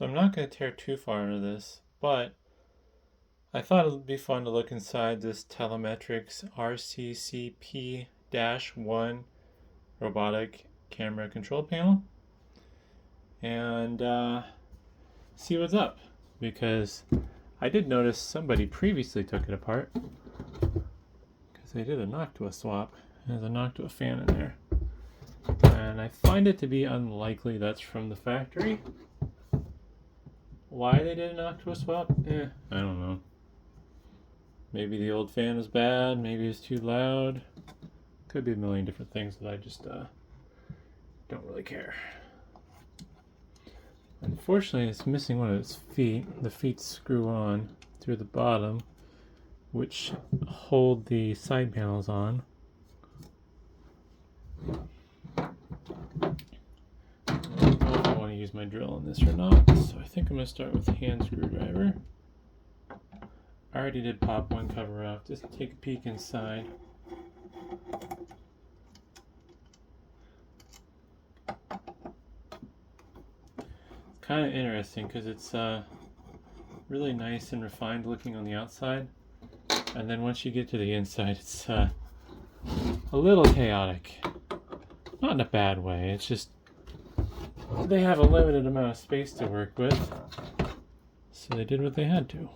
So I'm not going to tear too far into this, but I thought it would be fun to look inside this Telemetrics RCCP-1 robotic camera control panel and see what's up. Because I did notice somebody previously took it apart because they did a Noctua swap. There's a Noctua fan in there. And I find it to be unlikely that's from the factory. Why they did a Noctua swap? I don't know. Maybe the old fan was bad, maybe it's too loud. Could be a million different things that I just don't really care. Unfortunately, it's missing one of its feet. The feet screw on through the bottom, which hold the side panels on. I don't know if I want to use my drill on this or not, so I think I'm going to start with a hand screwdriver. I already did pop one cover off. Just take a peek inside. It's kind of interesting because it's really nice and refined looking on the outside, and then once you get to the inside, it's a little chaotic. Not in a bad way. It's just they have a limited amount of space to work with, so they did what they had to.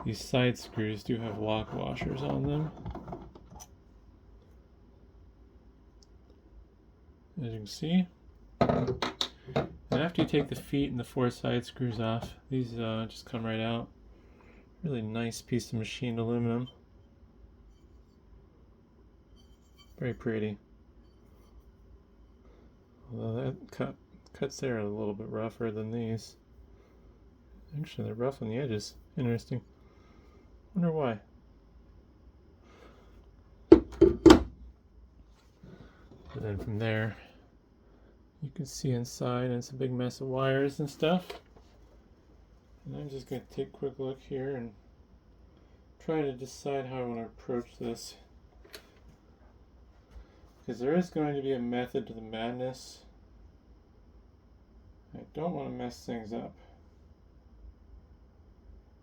These side screws do have lock washers on them. As you can see. And after you take the feet and the 4 side screws off, these just come right out. Really nice piece of machined aluminum. Very pretty. Although that cuts there are a little bit rougher than these. Actually, they're rough on the edges. Interesting. Wonder why. And then from there, you can see inside, and it's a big mess of wires and stuff. And I'm just going to take a quick look here and try to decide how I want to approach this. Because there is going to be a method to the madness. I don't want to mess things up.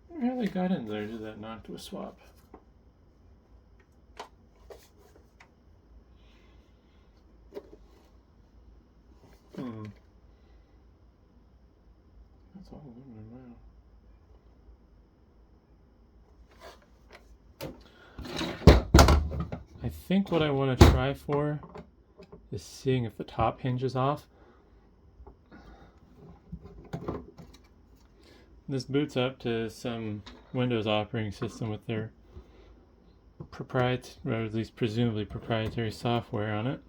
I wonder how they got in there to that Noctua swap. That's all aluminum now. I think what I want to try for is seeing if the top hinges off. This boots up to some Windows operating system with their proprietary, or at least presumably proprietary software on it.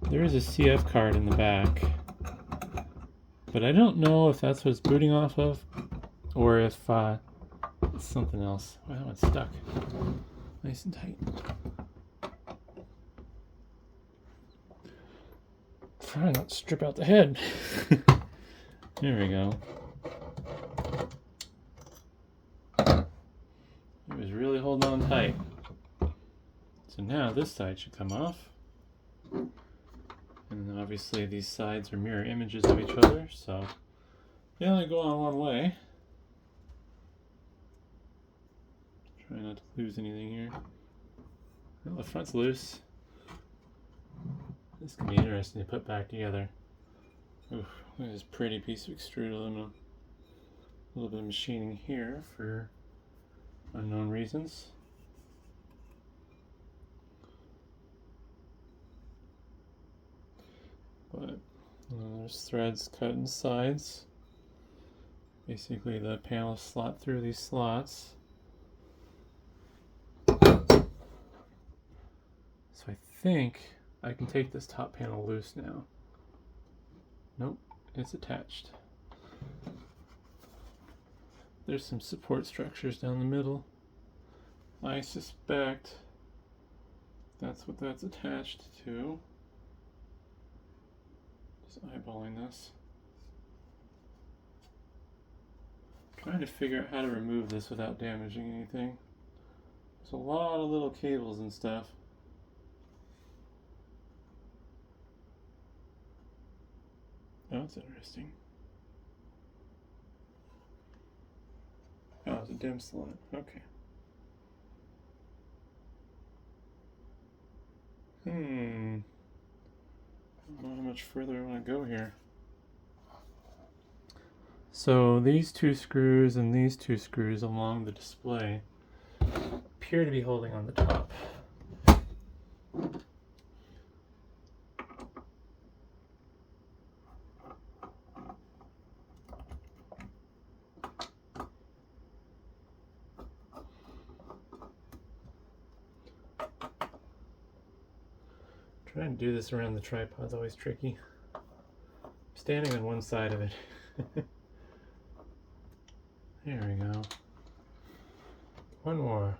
There is a CF card in the back, but I don't know if that's what it's booting off of, or if it's something else. Wow, that one's stuck. Nice and tight. Try not to strip out the head. There we go. It was really holding on tight. So now this side should come off. And then obviously these sides are mirror images of each other, so they only go on one way. Try not to lose anything here. Well, the front's loose. This can be interesting to put back together. Oof, look at this pretty piece of extruded aluminum. A little bit of machining here for unknown reasons. But there's threads cut in sides. Basically the panels slot through these slots. So I think I can take this top panel loose now. Nope, it's attached. There's some support structures down the middle. I suspect that's what that's attached to. Just eyeballing this. Trying to figure out how to remove this without damaging anything. There's a lot of little cables and stuff. Oh, that's interesting. Oh, it's a dim slot. Okay. I don't know how much further I want to go here. So these two screws and these two screws along the display appear to be holding on the top. Trying to do this around the tripod is always tricky. I'm standing on one side of it. There we go. One more.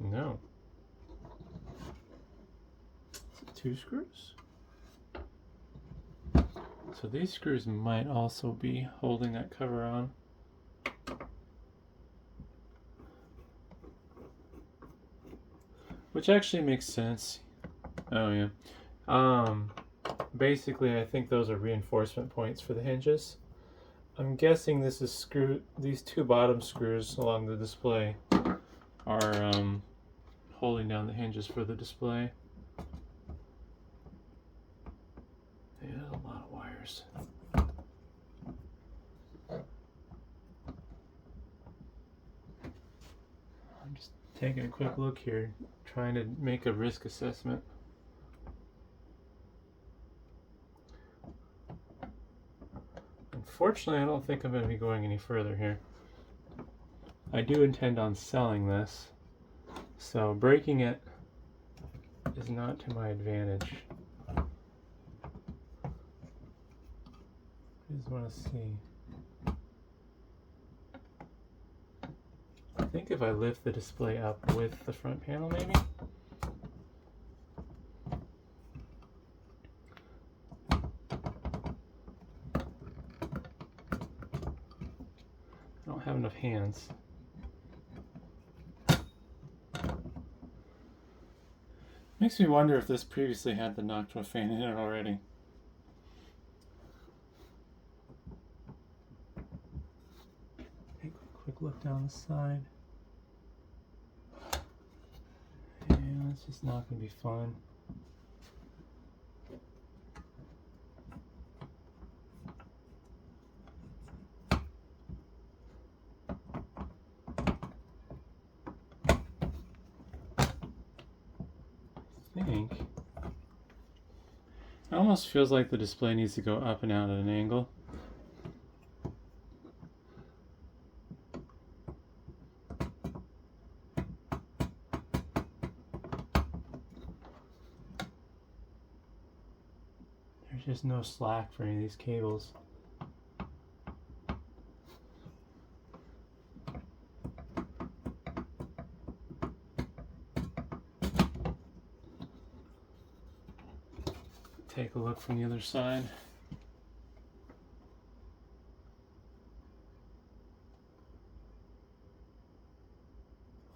No. Two screws. So these screws might also be holding that cover on. Which actually makes sense. Oh yeah. Basically I think those are reinforcement points for the hinges. I'm guessing this is these two bottom screws along the display are holding down the hinges for the display. Yeah, a lot of wires. I'm just taking a quick look here, trying to make a risk assessment. Unfortunately, I don't think I'm going to be going any further here. I do intend on selling this, so breaking it is not to my advantage. I just want to see. I think if I lift the display up with the front panel, maybe? I don't have enough hands. Makes me wonder if this previously had the Noctua fan in it already. Take a quick look down the side. Yeah, it's just not going to be fun. I think it almost feels like the display needs to go up and out at an angle. There's just no slack for any of these cables. Take a look from the other side.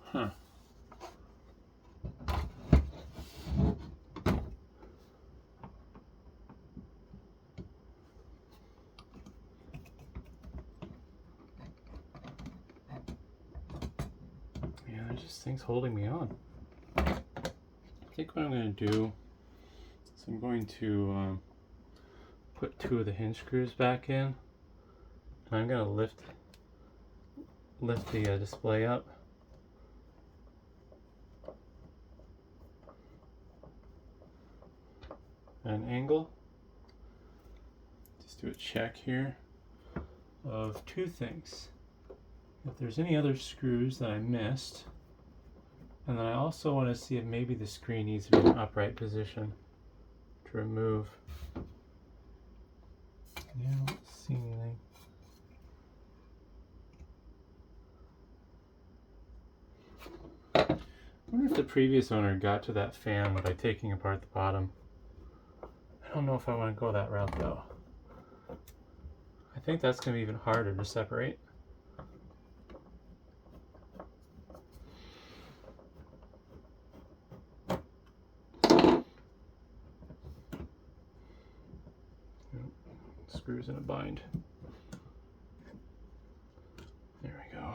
Huh. Yeah, there's just things holding me on. I think what I'm going to do is I'm going to put two of the hinge screws back in. And I'm going to lift the display up. At an angle. Let's do a check here of two things. If there's any other screws that I missed, and then I also want to see if maybe the screen needs to be in an upright position to remove. Yeah, I don't see anything. I wonder if the previous owner got to that fan by taking apart the bottom. I don't know if I want to go that route though. I think that's going to be even harder to separate. Screws in a bind. There we go.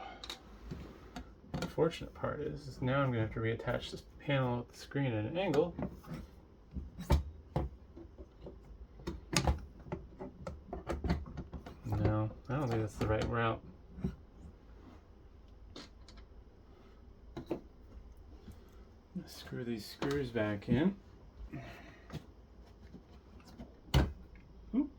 The unfortunate part is now I'm going to have to reattach this panel with the screen at an angle. No, I don't think that's the right route. Screw these screws back in. Oop.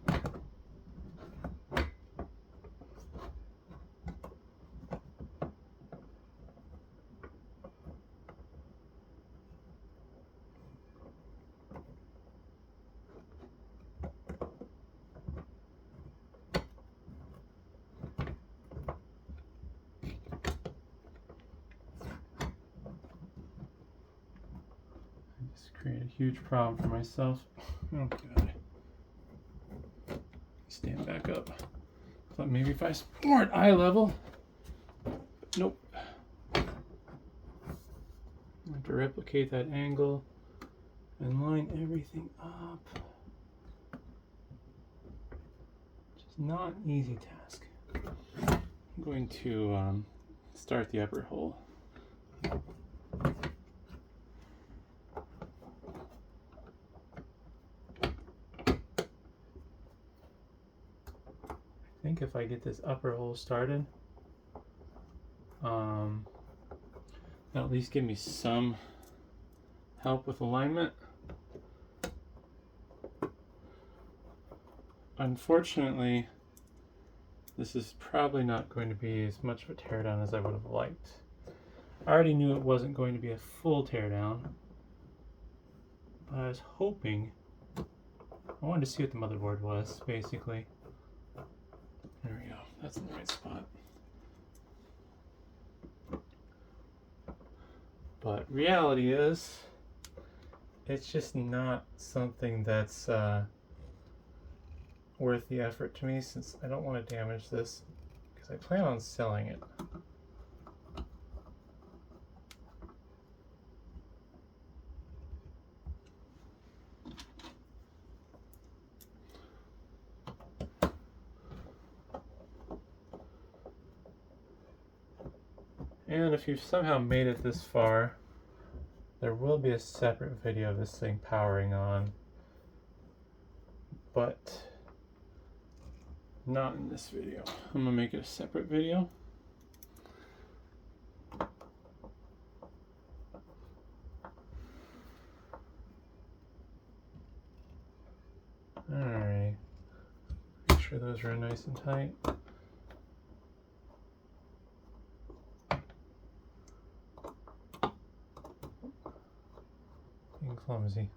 Create a huge problem for myself. Oh god. Stand back up. Thought maybe if I support eye level. Nope. I have to replicate that angle and line everything up. Which is not an easy task. I'm going to start the upper hole. I think if I get this upper hole started, that'll at least give me some help with alignment. Unfortunately, this is probably not going to be as much of a teardown as I would have liked. I already knew it wasn't going to be a full teardown, but I was hoping, I wanted to see what the motherboard was, basically. There we go, that's in the right spot. But reality is, it's just not something that's worth the effort to me, since I don't want to damage this, because I plan on selling it. And if you've somehow made it this far, there will be a separate video of this thing powering on, but not in this video. I'm gonna make it a separate video. Alright, make sure those are nice and tight. Being clumsy.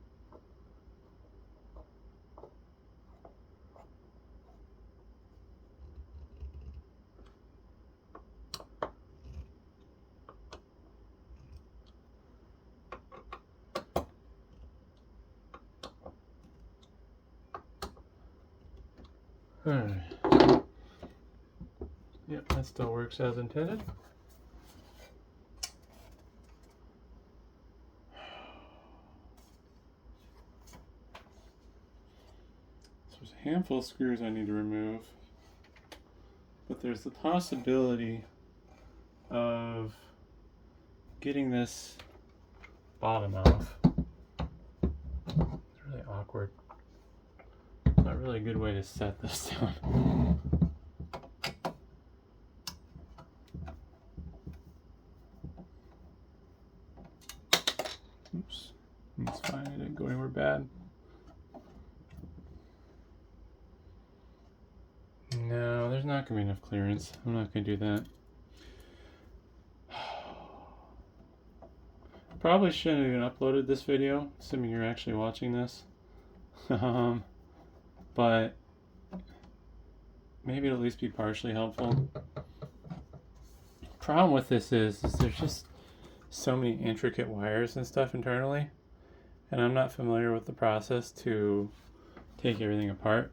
Alright. Yep, that still works as intended. So there's a handful of screws I need to remove, but there's the possibility of getting this bottom off. It's really awkward. Not really a good way to set this down. Oops, it's fine, I didn't go anywhere bad. not going to be enough clearance. I'm not going to do that. Probably shouldn't have even uploaded this video, assuming you're actually watching this. But maybe it'll at least be partially helpful. Problem with this is there's just so many intricate wires and stuff internally, and I'm not familiar with the process to take everything apart.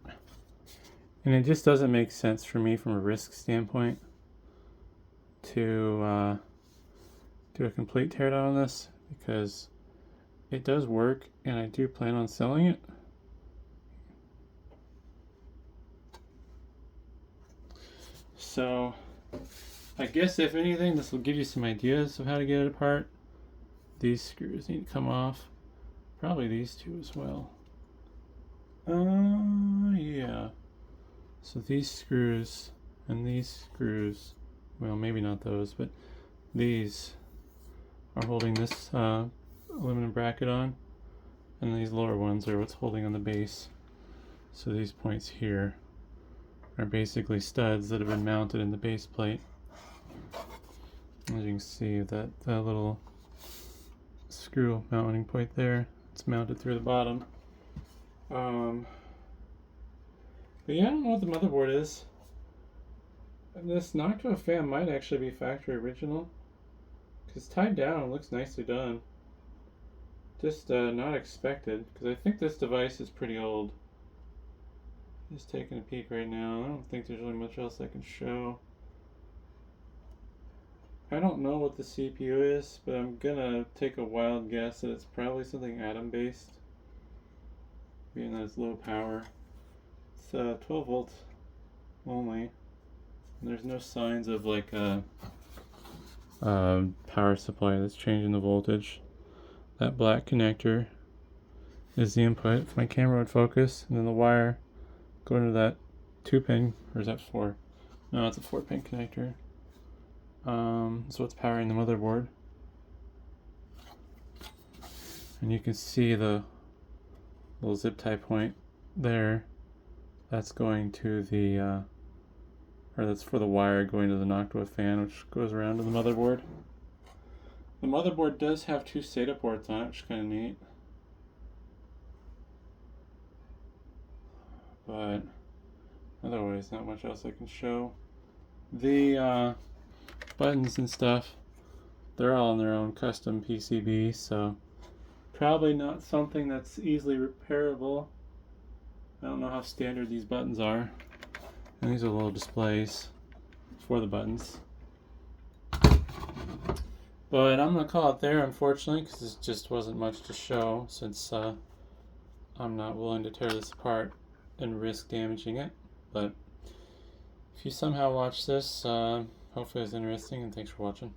And it just doesn't make sense for me from a risk standpoint to do a complete teardown on this, because it does work and I do plan on selling it. So I guess if anything, this will give you some ideas of how to get it apart. These screws need to come off. Probably these two as well. Yeah. So these screws and these screws, well, maybe not those, but these are holding this aluminum bracket on, and these lower ones are what's holding on the base. So these points here are basically studs that have been mounted in the base plate. As you can see, that little screw mounting point there, it's mounted through the bottom. But yeah, I don't know what the motherboard is. This Noctua fan might actually be factory original, because it's tied down and looks nicely done. Just not expected, because I think this device is pretty old. Just taking a peek right now. I don't think there's really much else I can show. I don't know what the CPU is, but I'm gonna take a wild guess that it's probably something atom based, being that it's low power. It's 12 volts only. And there's no signs of like a power supply that's changing the voltage. That black connector is the input. If my camera would focus, and then the wire going to that 2-pin, or is that 4? No, it's a 4-pin connector. So it's powering the motherboard. And you can see the little zip tie point there. That's going to the, or that's for the wire going to the Noctua fan, which goes around to the motherboard. The motherboard does have 2 SATA ports on it, which is kind of neat. But otherwise, not much else I can show. The buttons and stuff, they're all on their own custom PCB, so probably not something that's easily repairable. I don't know how standard these buttons are. And these are little displays for the buttons. But I'm going to call it there, unfortunately, because this just wasn't much to show, since I'm not willing to tear this apart and risk damaging it. But if you somehow watch this, hopefully it's interesting, and thanks for watching.